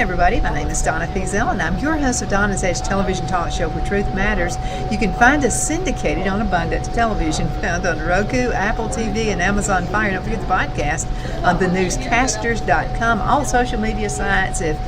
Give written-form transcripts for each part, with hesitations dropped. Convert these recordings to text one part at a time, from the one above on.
everybody. My name is Donna Feazell, and I'm your host of Donna's Edge television talk show where truth matters. You can find us syndicated on Abundance Television, found on Roku, Apple TV, and Amazon Fire. Don't forget the podcast on thenewscasters.com. All social media sites. If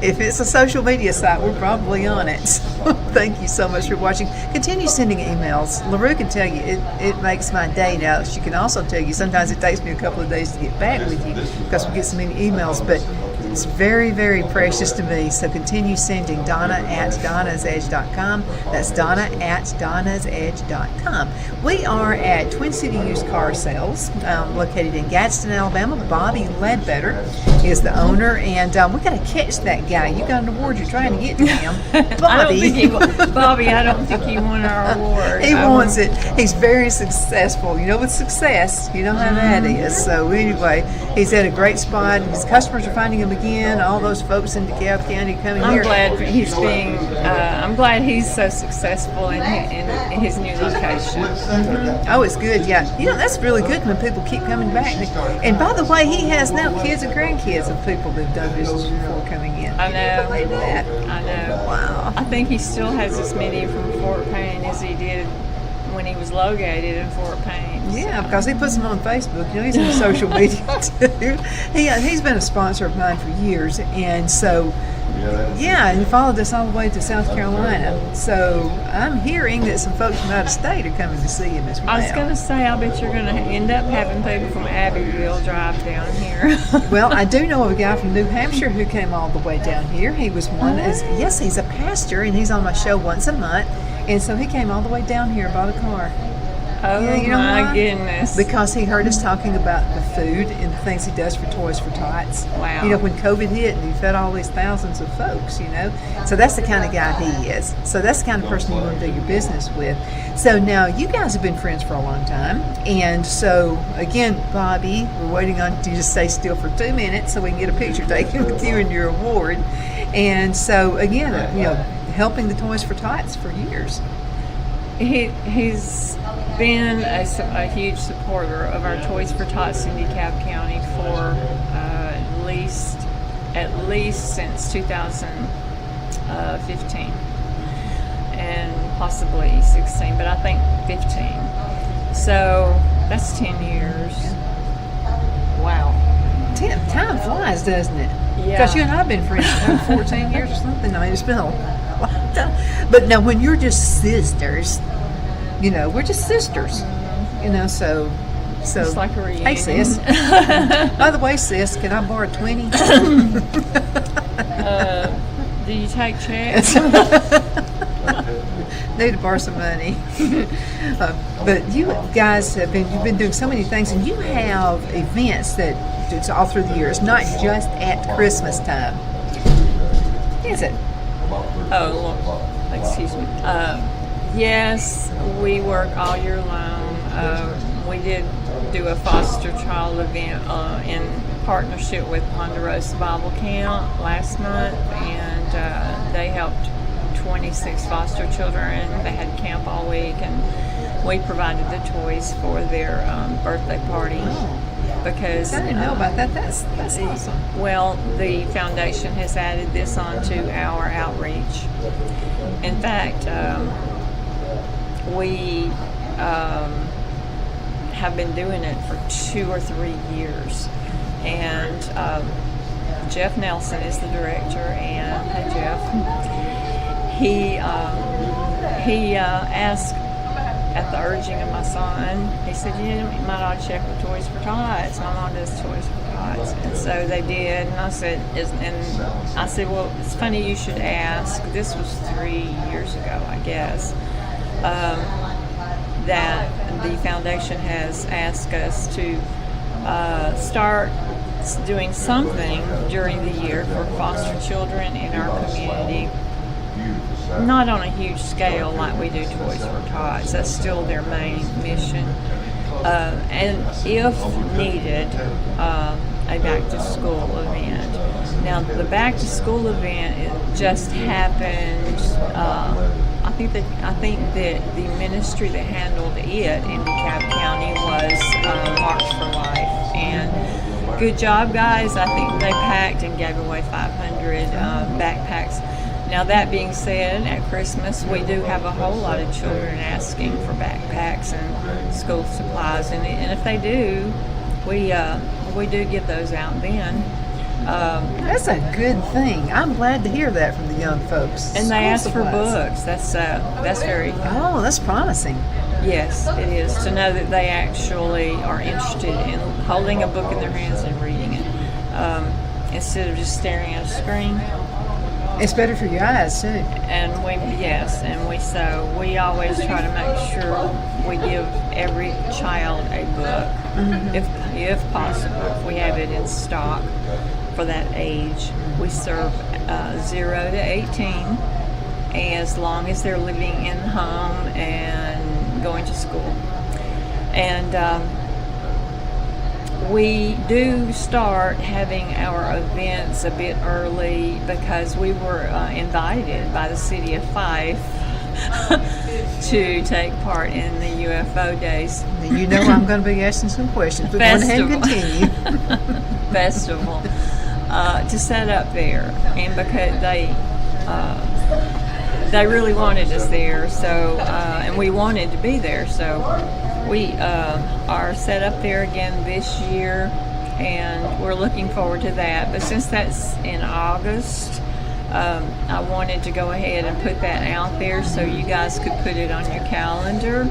it's a social media site, we're probably on it. So thank you so much for watching. Continue sending emails. LaRue can tell you it makes my day. Now, she can also tell you sometimes it takes me a couple of days to get back with you because we get so many emails, but it's very, very precious to me. So continue sending. Donna at donnasedge.com. That's Donna at donnasedge.com. We are at Twin City Used Car Sales, located in Gadsden, Alabama. Bobby Ledbetter is the owner, and we got to catch that guy. You got an award you're trying to get to him. Bobby. Bobby, I don't think he won our award. He wants it. He's very successful. You know, with success, you know how that is. So anyway, he's at a great spot. His customers are finding him again. All those folks in DeKalb County coming here. I'm glad he's so successful in his new location. Mm-hmm. Oh, it's good. Yeah, you know that's really good when people keep coming back. And by the way, he has now kids and grandkids of people that've done business before coming in. I know. Can you believe that? I know. Wow. I think he still has as many from Fort Payne as he did when he was located in Fort Payne. Yeah, because he puts them on Facebook. You know, he's in social media too. He's been a sponsor of mine for years, and so yeah, he followed us all the way to South Carolina. So I'm hearing that some folks from out of state are coming to see him as well. I was going to say, I bet you're going to end up having people from Abbeville drive down here. Well, I do know of a guy from New Hampshire who came all the way down here. He was yes, he's a pastor, and he's on my show once a month. And so he came all the way down here, bought a car. Oh, yeah, you know my goodness. Because he heard us talking about the food and the things he does for Toys for Tots. Wow. You know, when COVID hit and he fed all these thousands of folks, you know. So that's the kind of guy he is. So that's the kind of person you want to do your business with. So now you guys have been friends for a long time. And so, again, Bobby, we're waiting on you to stay still for 2 minutes so we can get a picture taken with you and your award. And so, again, you know, helping the Toys for Tots for years. He's been a huge supporter of our Toys for Tots in DeKalb County for at least since 2015 and possibly 16, but I think 15. So that's 10 years. Wow. Time flies, doesn't it? Yeah. Because you and I have been friends for 14 years or something. I mean, it's been a long time. But now, when you're just sisters, you know, we're just sisters. You know, so it's like a reunion. Hey, sis. By the way, sis, can I borrow 20? Do you take checks? Need to borrow some money. But you guys you've been doing so many things, and you have events that it's all through the year. It's not just at Christmas time, is it? Oh, excuse me. Yes, we work all year long. We did do a foster child event in partnership with Ponderosa Bible Camp last month, and they helped 26 foster children. They had camp all week, and we provided the toys for their birthday party. Because I didn't know about that. That's awesome. Well, the foundation has added this onto our outreach. In fact, we have been doing it for 2 or 3 years, and Jeff Nelson is the director. And hey, Jeff, he asked, at the urging of my son, he said, you might ought to check with Toys for Tots. My mom does Toys for Tots. And so they did, and I said, well, it's funny you should ask. This was 3 years ago, I guess, that the foundation has asked us to start doing something during the year for foster children in our community. Not on a huge scale like we do Toys for Tots. That's still their main mission. And if needed, a back-to-school event. Now, the back-to-school event just happened. I think that the ministry that handled it in DeKalb County was March for Life, and good job, guys. I think they packed and gave away 500 backpacks. Now, that being said, at Christmas, we do have a whole lot of children asking for backpacks and school supplies, and if they do, we do give those out then. That's a good thing. I'm glad to hear that from the young folks. And they ask for supplies. books. That's very... Oh, that's promising. Yes, it is, to know that they actually are interested in holding a book in their hands and reading it, instead of just staring at a screen. It's better for your eyes too. And we always try to make sure we give every child a book, if possible. If we have it in stock for that age, we serve 0 to 18, as long as they're living in the home and going to school. And we do start having our events a bit early because we were invited by the city of Fyffe to take part in the UFO days. You know I'm going to be asking some questions, but go ahead and continue. Festival to set up there, and because they really wanted us there, so and we wanted to be there, so we are set up there again this year, and we're looking forward to that. But since that's in August, I wanted to go ahead and put that out there so you guys could put it on your calendar.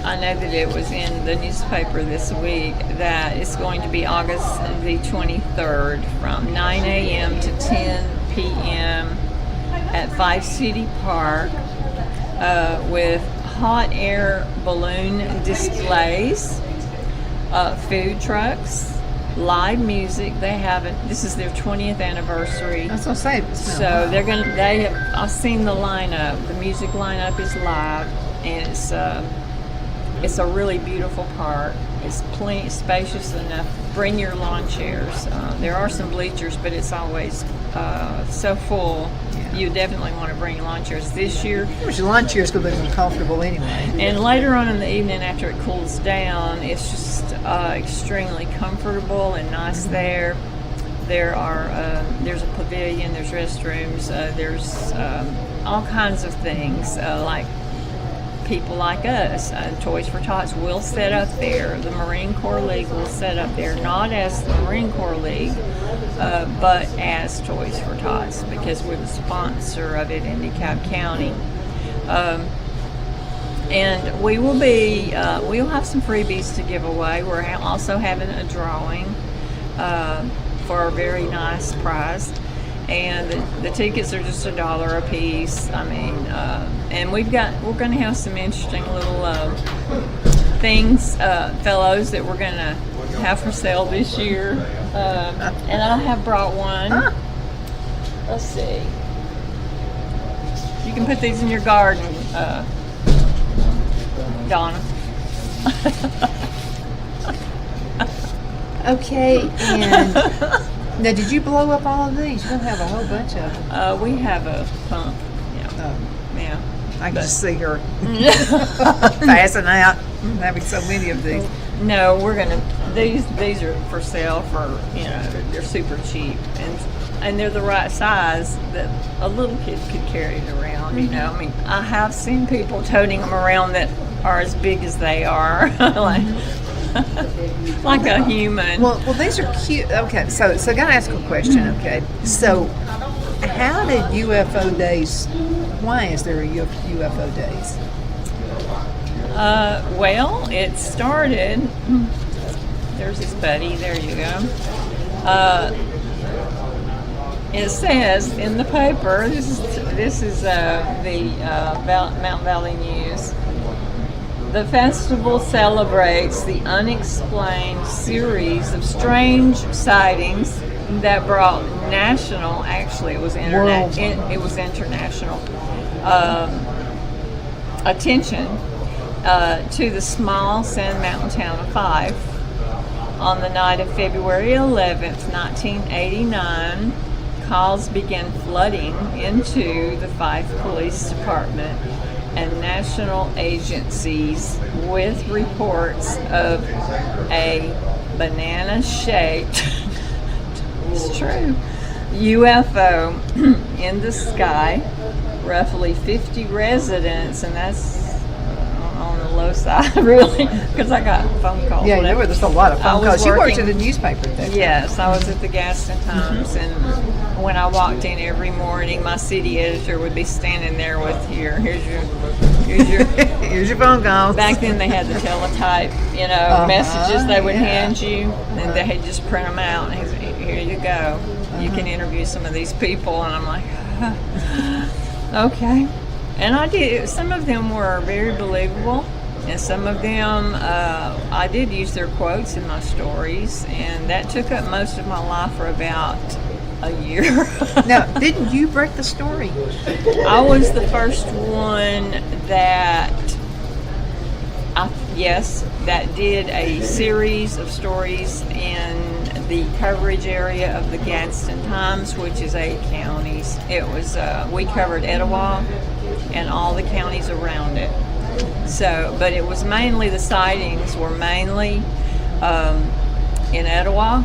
I know that it was in the newspaper this week that it's going to be August the 23rd from 9 a.m. to 10 p.m. at Fyffe City Park with hot air balloon displays, food trucks, live music. They have it. This is their 20th anniversary. That's what I say. So I've seen the lineup. The music lineup is live, and it's a really beautiful park. It's plenty spacious enough. Bring your lawn chairs. There are some bleachers, but it's always so full. Yeah. You definitely want to bring lawn chairs this year. Your lawn chairs going to be uncomfortable anyway. And later on in the evening, after it cools down, it's just extremely comfortable and nice there. There's a pavilion, there's restrooms, there's all kinds of things like people like us. Toys for Tots will set up there. The Marine Corps League will set up there, not as the Marine Corps League, but as Toys for Tots, because we're the sponsor of it in DeKalb County. And we will be, we'll have some freebies to give away. We're also having a drawing for a very nice prize. And the tickets are just $1 a piece. I mean, and we're going to have some interesting little things, fellows, that we're going to have for sale this year. And I have brought one. Let's see. You can put these in your garden, Donna. Okay, and now did you blow up all of these? You don't have a whole bunch of them. We have a pump. Yeah. Yeah. I can just see her passing out, having so many of these. No, we're gonna. These are for sale for, they're super cheap, and they're the right size that a little kid could carry it around. I mean, I have seen people toting them around that are as big as they are, like a human. Well, these are cute. Okay, so I gotta ask a question. Okay, so how did UFO Days? Why is there a UFO Days? Well, it started. There's his buddy. There you go. It says in the paper. This is the Mountain Valley News. The festival celebrates the unexplained series of strange sightings that brought national. Actually, it was international attention to the small Sand Mountain town of Fyffe. On the night of February 11th, 1989, calls began flooding into the Fyffe Police Department and national agencies with reports of a banana-shaped, it's true, UFO in the sky, roughly 50 residents, and that's on the low side, really, because I got phone calls. Yeah, there was a lot of phone calls. You worked working- at a newspaper there. Yes, I was at the Gaston Times, and when I walked in every morning, my city editor would be standing there with here's your Here's your phone call. back then they had the teletype, messages they would hand you, and they had just print them out, and he said, here you go. You can interview some of these people, and I'm like, okay. And I did. Some of them were very believable, and some of them I did use their quotes in my stories, and that took up most of my life for about a year. Now, didn't you break the story? I was the first one that that did a series of stories in the coverage area of the Gadsden Times, which is 8 counties. It was we covered Etowah and all the counties around it. So, but it was mainly the sightings were mainly in Etowah.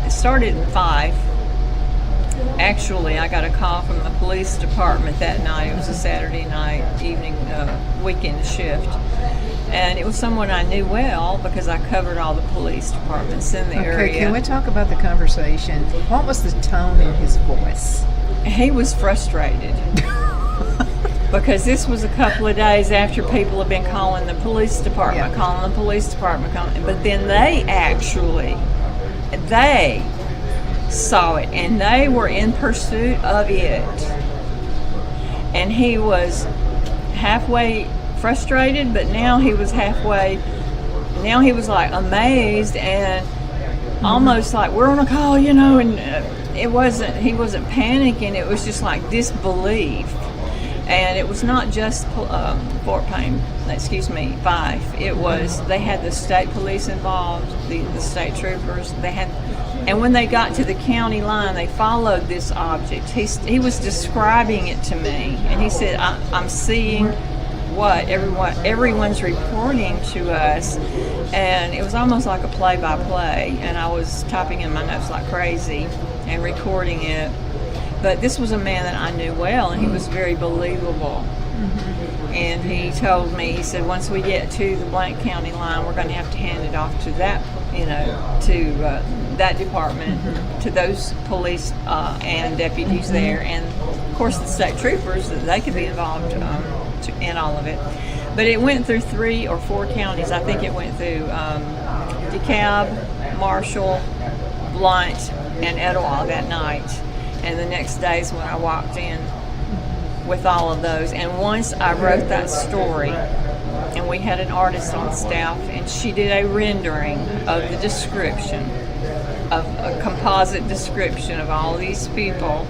It started in Fyffe. Actually, I got a call from the police department that night. It was a Saturday night, evening, weekend shift. And it was someone I knew well because I covered all the police departments in the area. Okay, can we talk about the conversation? What was the tone in his voice? He was frustrated. Because this was a couple of days after people had been calling the police department, but then they saw it, and they were in pursuit of it. And he was halfway frustrated, but now he was like amazed and almost like, we're on a call, and he wasn't panicking, it was just like disbelief. And it was not just Fyffe. It was, they had the state police involved, the state troopers. And when they got to the county line, they followed this object. He was describing it to me, and he said, I'm seeing what everyone's reporting to us. And it was almost like a play-by-play, and I was typing in my notes like crazy and recording it. But this was a man that I knew well, and he was very believable. Mm-hmm. And he told me, he said, once we get to the blank county line, we're going to have to hand it off to that, that department, to those police and deputies there, and of course the state troopers, they could be involved in all of it. But it went through 3 or 4 counties. I think it went through DeKalb, Marshall, Blount, and Etowah that night. And the next days when I walked in with all of those. And once I wrote that story, and we had an artist on staff, and she did a rendering of the description, of a composite description of all these people,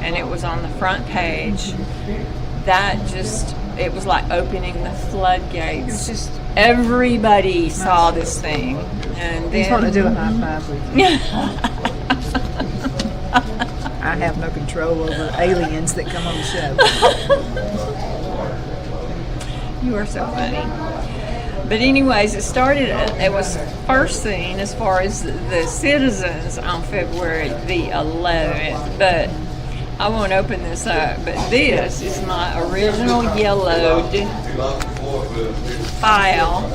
and it was on the front page. It was like opening the floodgates. Everybody saw this thing. And then, I just want to do a high five with you. I have no control over aliens that come on the show. You are so funny. But anyways, it was first seen as far as the citizens on February the 11th. But I won't open this up. But this is my original yellowed file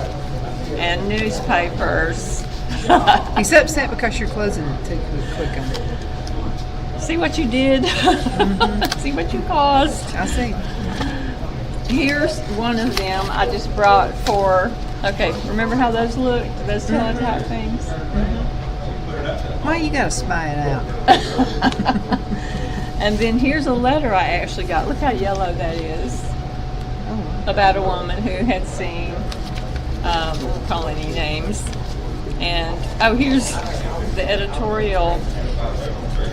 and newspapers. He's upset because you're closing it too quick on it. See what you did? Mm-hmm. See what you caused? I see. Here's one of them I just brought for, remember how those look? Those teletype things? Mm-hmm. Well, you gotta spy it out. And then here's a letter I actually got. Look how yellow that is. Oh. About a woman who had seen, won't call any names. And, here's the editorial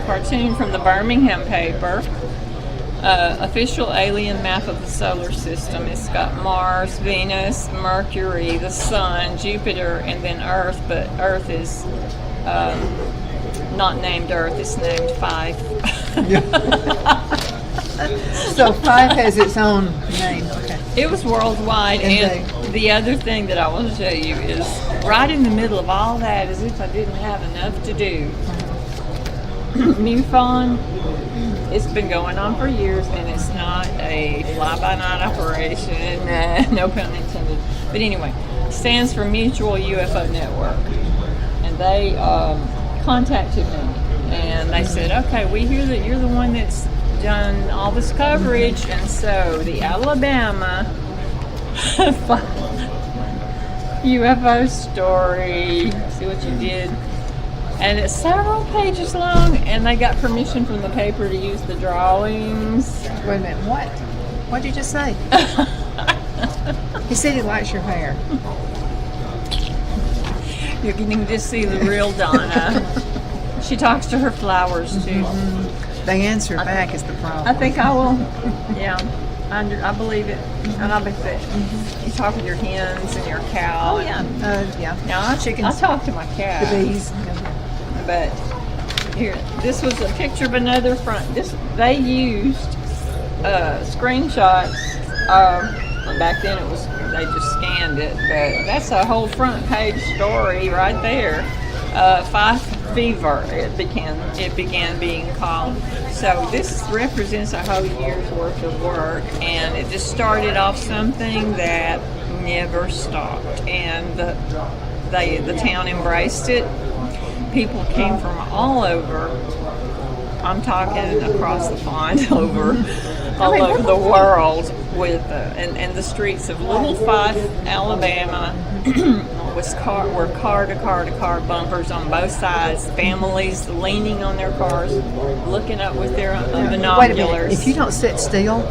cartoon from the Birmingham paper. Official alien map of the solar system. It's got Mars, Venus, Mercury, the Sun, Jupiter, and then Earth. But Earth is not named Earth. It's named Fyffe. So Fyffe has its own name. Okay. It was worldwide, and the other thing that I want to show you is right in the middle of all that, as if I didn't have enough to do. MUFON, it's been going on for years, and it's not a fly-by-night operation, no pun intended. But anyway, stands for Mutual UFO Network, and they contacted me, and they said, okay, we hear that you're the one that's done all this coverage, and so the Alabama UFO story, see what you did, and it's several pages long, and they got permission from the paper to use the drawings. Wait a minute, what? What'd you just say? He said he likes your hair. You can just see the real Donna. She talks to her flowers too. They answer back is the problem. I think I will. Yeah, I believe it. And I bet that you talk with your hens and your cow. Oh yeah, yeah. Now Chickens. I talk to my cat. The bees. But here, this was a picture of another front. They used screenshots. Back then they just scanned it, but that's a whole front page story right there. Fyffe it began being called. So this represents a whole year's worth of work, and it just started off something that never stopped, and the town embraced it. People came from all over. I'm talking across the pond, all over the world, with and the streets of Little Fyffe, Alabama, were car to car bumpers on both sides. Families leaning on their cars, looking up with their binoculars. Wait a minute. If you don't sit still,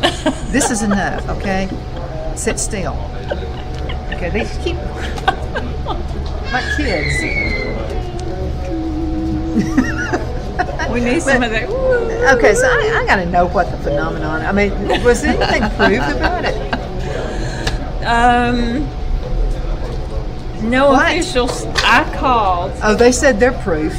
this is enough. Okay, sit still. Okay, they keep like kids. We need some of that. Okay, so I got to know what the phenomenon. I mean, was anything proved about it? No What? officials. I called. Oh, they said they're proof.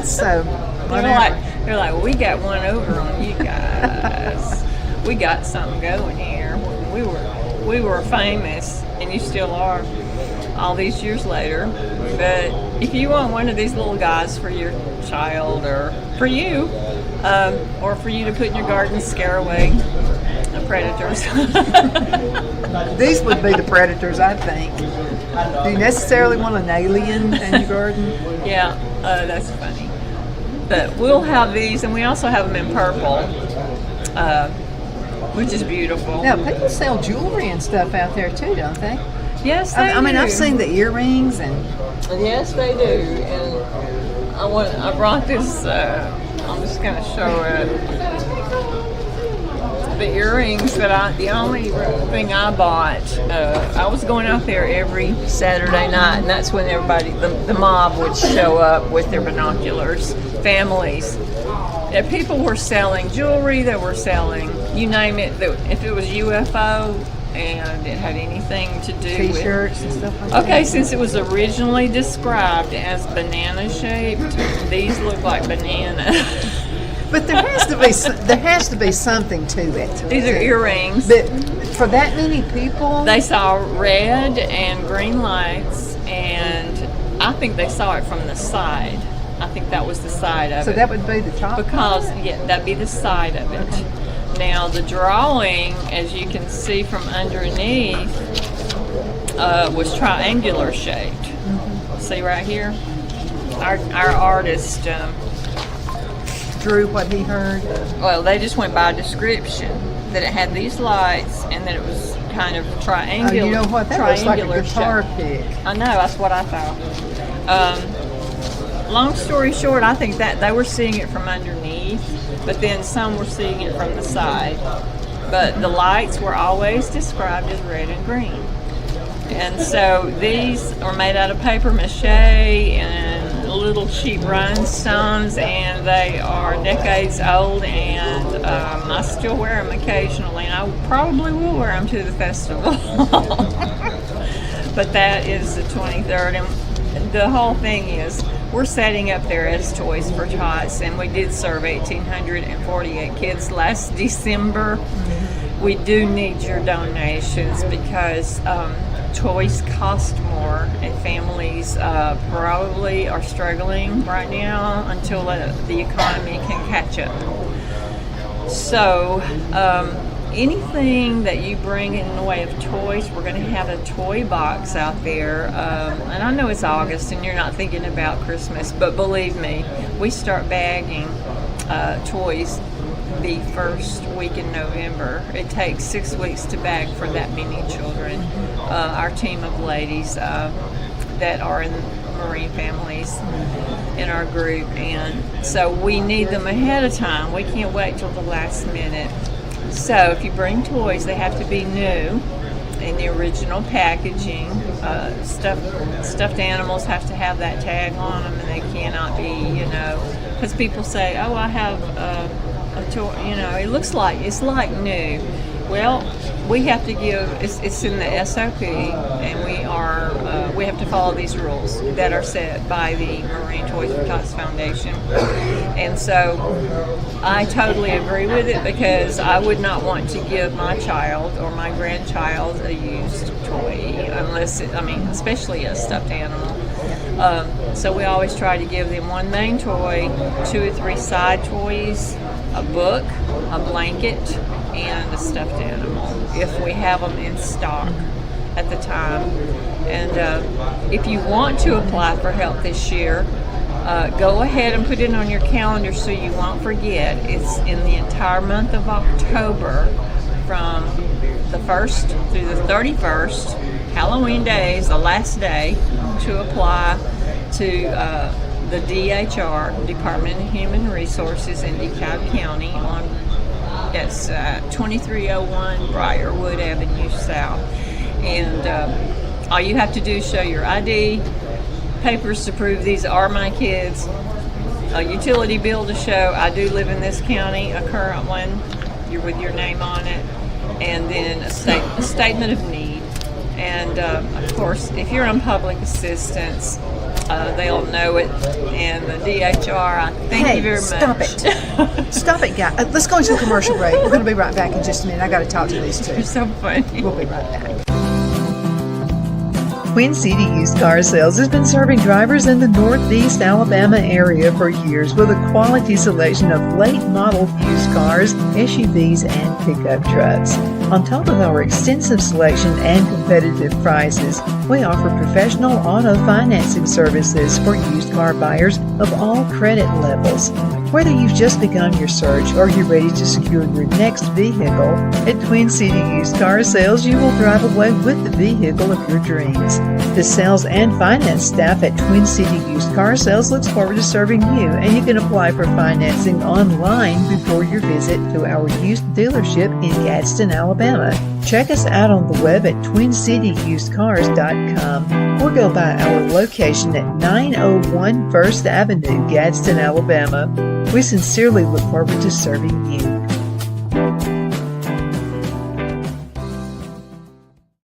So They're like, we got one over on you guys. We got something going here. We were famous, and you still are, all these years later. But if you want one of these little guys for your child, or for you, or for you to put in your garden, scare away the predators. these would be the predators, I think. Do you necessarily want an alien in your garden? Yeah, that's funny. But we'll have these, and we also have them in purple, which is beautiful. Now, people sell jewelry and stuff out there too, don't they? Yes, they I mean, do. I've seen the earrings and. Yes, they do. And I brought this. I'm just going to show it. The earrings that the only thing I bought. I was going out there every Saturday night, and that's when everybody, the mob, would show up with their binoculars. Families. Yeah, people were selling jewelry. They were selling, you name it. If it was UFO. And it had anything to do with T-shirts and stuff like that. Okay, since it was originally described as banana shaped, these look like banana. But there has to be something to it. These are earrings. But for that many people, They saw red and green lights, and I think they saw it from the side. I think that was the side of so it. that would be the top. Because, yeah, that'd be the side of it. Now, the drawing, as you can see from underneath, was triangular shaped. Mm-hmm. See right here? Our artist, drew what he heard. well, they just went by description, that it had these lights and that it was kind of triangular. Oh, you know what? That looks like a triangular guitar shape. pick. I know, that's what I thought. Long story short, I think that they were seeing it from underneath, but then some were seeing it from the side. But the lights were always described as red and green. And so these are made out of paper mache and little cheap rhinestones, and they are decades old, and I still wear them occasionally, and I probably will wear them to the festival. But that is the 23rd, and the whole thing is we're setting up there as Toys for Tots, and we did serve 1,848 kids last December. We do need your donations because toys cost more, and families probably are struggling right now until the economy can catch up. So anything that you bring in the way of toys, we're going to have a toy box out there. And I know it's August and you're not thinking about Christmas, but believe me, we start bagging toys the first week in November. It takes 6 weeks to bag for that many children. Our team of ladies that are in Marine families in our group, and so we need them ahead of time. We can't wait till the last minute. So if you bring toys, they have to be new in the original packaging. Stuffed animals have to have that tag on them, and they cannot be, because people say, "Oh, I have a toy." It's like new. Well, we have to give. It's in the SOP, and we have to follow these rules that are set by the Marine Toys for Tots Foundation. And so, I totally agree with it because I would not want to give my child or my grandchild a used toy unless, especially a stuffed animal. So we always try to give them one main toy, 2 or 3 side toys, a book, a blanket, and a stuffed animal if we have them in stock at the time. And if you want to apply for help this year, go ahead and put it on your calendar so you won't forget. It's in the entire month of October from the 1st through the 31st. Halloween Day is the last day to apply to the DHR, Department of Human Resources in DeKalb County It's 2301 Briarwood Avenue South. And all you have to do is show your ID, papers to prove these are my kids, a utility bill to show I do live in this county, a current one, you're with your name on it, and then a statement of need. And of course, if you're on public assistance, they'll know it. And the DHR, thank you very much. Stop it. Stop it, guys. Let's go into a commercial break. We're going to be right back in just a minute. I got to talk to these two. You're so funny. We'll be right back. Twin City Used Car Sales has been serving drivers in the Northeast Alabama area for years with a quality selection of late model used cars, SUVs, and pickup trucks. On top of our extensive selection and competitive prices, we offer professional auto financing services for used car buyers of all credit levels. Whether you've just begun your search or you're ready to secure your next vehicle, at Twin City Used Car Sales, you will drive away with the vehicle of your dreams. The sales and finance staff at Twin City Used Car Sales looks forward to serving you, and you can apply for financing online before your visit to our used dealership in Gadsden, Alabama. Check us out on the web at twincityusedcars.com or go by our location at 901 First Avenue, Gadsden, Alabama. We sincerely look forward to serving you.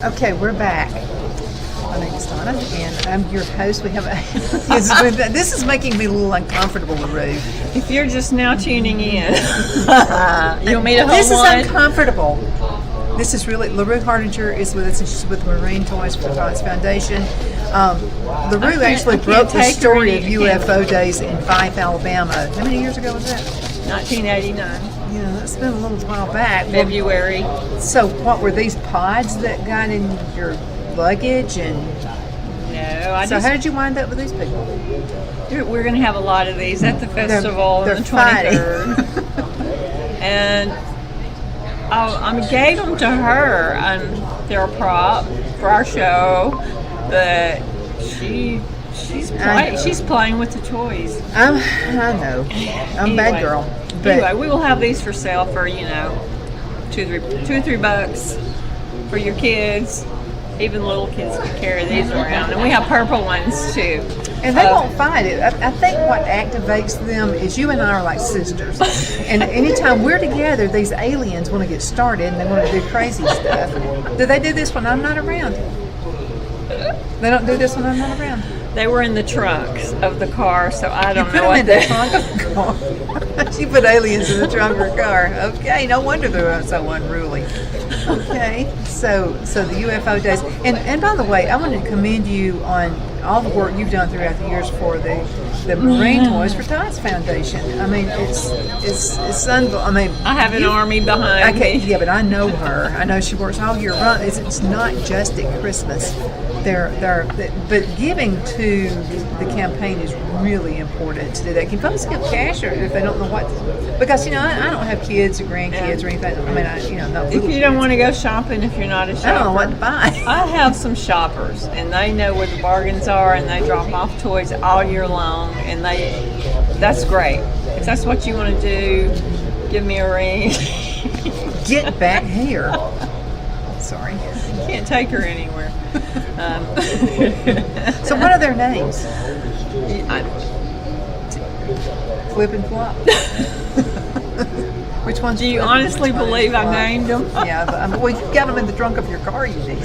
Okay, we're back. My name is Donna, and I'm your host. We have this is making me a little uncomfortable, LaRue. If you're just now tuning in, you want me to hold This is one? uncomfortable. This is really, LaRue Hardinger is with us, and she's with the Marine Toys for Tots Foundation. LaRue actually broke the story of UFO days in Fyffe, Alabama. How many years ago was that? 1989. Yeah, that's been a little while back. February. So what, were these pods that got in your luggage? And No, how did you wind up with these people? We're going to have a lot of these at the festival on the 23rd. And I gave them to her, and they're a prop for our show, but she's playing with the toys. I know. I'm a bad girl. But Anyway, we will have these for sale for, $2 or $3 for your kids. Even little kids can carry these around. And we have purple ones too. And they won't find it. I think what activates them is you and I are like sisters. And anytime we're together, these aliens want to get started and they want to do crazy stuff. Do they do this when I'm not around? They don't do this when I'm not around. They were in the trunk of the car, so I don't know Put them what in the trunk of the car. She put aliens in the trunk of her car. Okay, no wonder they were so unruly. Okay, so the UFO days, and by the way, I want to commend you on all the work you've done throughout the years for the Marine Toys for Tots Foundation. I mean, it's unbelievable. I mean, I have an army behind me. Yeah, but I know her. I know she works all year round. It's not just at Christmas. But giving to the campaign is really important to do that. Can folks give cash, or if they don't know what? Because I don't have kids or grandkids or anything. I mean, not if you don't want to go shopping, if you're not a shopper, I don't know what to buy. I have some shoppers, and they know where the bargains are, and they drop off toys all year long, and that's great. If that's what you want to do, give me a ring. Get back here. Sorry. Can't take her anywhere. So what are their names? Flip and Flop. Which ones? Do you honestly believe I named them? Yeah, well, you got them in the trunk of your car, you did.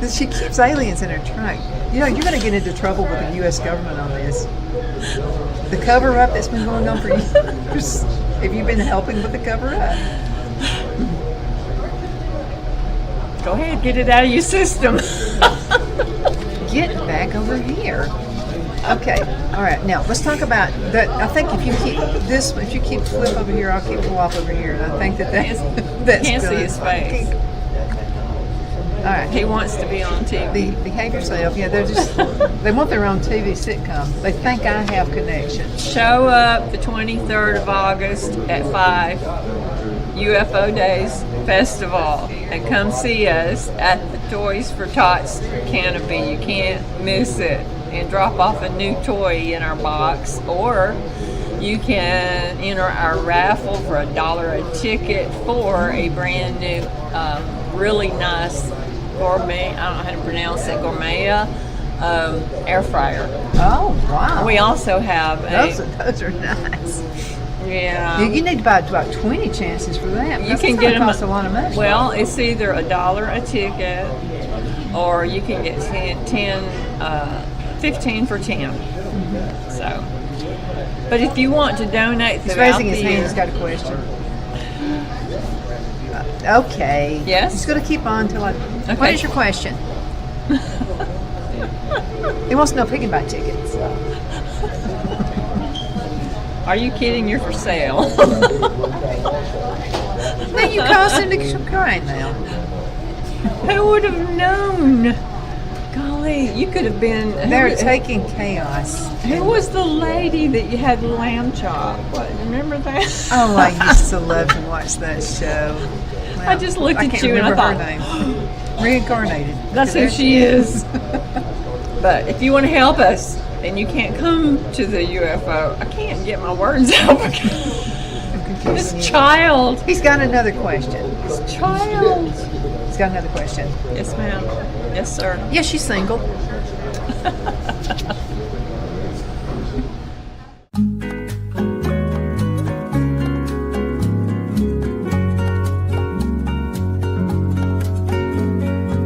She keeps aliens in her trunk. You're going to get into trouble with the U.S. government on this. The cover-up that's been going on for years. Have you been helping with the cover-up? Go ahead, get it out of your system. Get back over here. Okay, all right. Now let's talk about that. I think if you keep Flip over here, I'll keep Flop over here. And I think that's Can't see his face. All right. He wants to be on TV. Behave yourself. Yeah, they want their own TV sitcom. They think I have connections. Show up the 23rd of August at 5, UFO Days Festival, and come see us at the Toys for Tots canopy. You can't miss it. And drop off a new toy in our box, or you can enter our raffle for $1 a ticket for a brand new, really nice gourmet, I don't know how to pronounce it, gourmet air fryer. Oh, wow. We also have those are nice. Yeah. You need to buy about 20 chances for that. You can get them. Cost a lot of money. Well, it's either $1 a ticket, or you can get 15 for 10. Mm-hmm. So, but if you want to donate He's throughout raising his the hand. year, He's got a question. Okay. Yes? He's going to keep on until I... Okay. What is your question? He wants to know if he can buy tickets. Are you kidding? You're for sale. Now you caused him to cry now. Who would have known? Golly, you could have been. They're taking chaos. Who was the lady that you had lamb chop? What, remember that? Oh, I used to love to watch that show. Well, I just looked at you and I thought, her name. Reincarnated. That's who she is. But if you want to help us and you can't come to the UFO, I can't get my words out. This child. He's got another question. This child. He's got another question. Yes, ma'am. Yes, sir. Yes, she's single.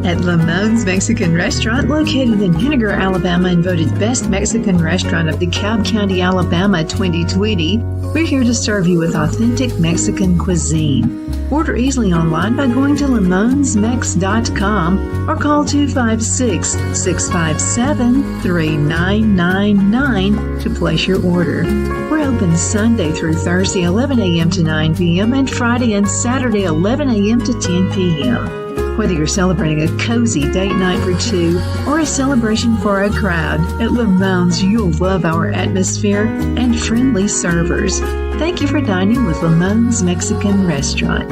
At Lamone's Mexican Restaurant, located in Henniger, Alabama, and voted Best Mexican Restaurant of DeKalb County, Alabama 2020, we're here to serve you with authentic Mexican cuisine. Order easily online by going to lamonsmex.com or call 256-657-3999 to place your order. We're open Sunday through Thursday, 11 a.m. to 9 p.m., and Friday and Saturday, 11 a.m. to 10 p.m. Whether you're celebrating a cozy date night for two or a celebration for a crowd, at Lamone's you'll love our atmosphere and friendly servers. Thank you for dining with Lamone's Mexican Restaurant.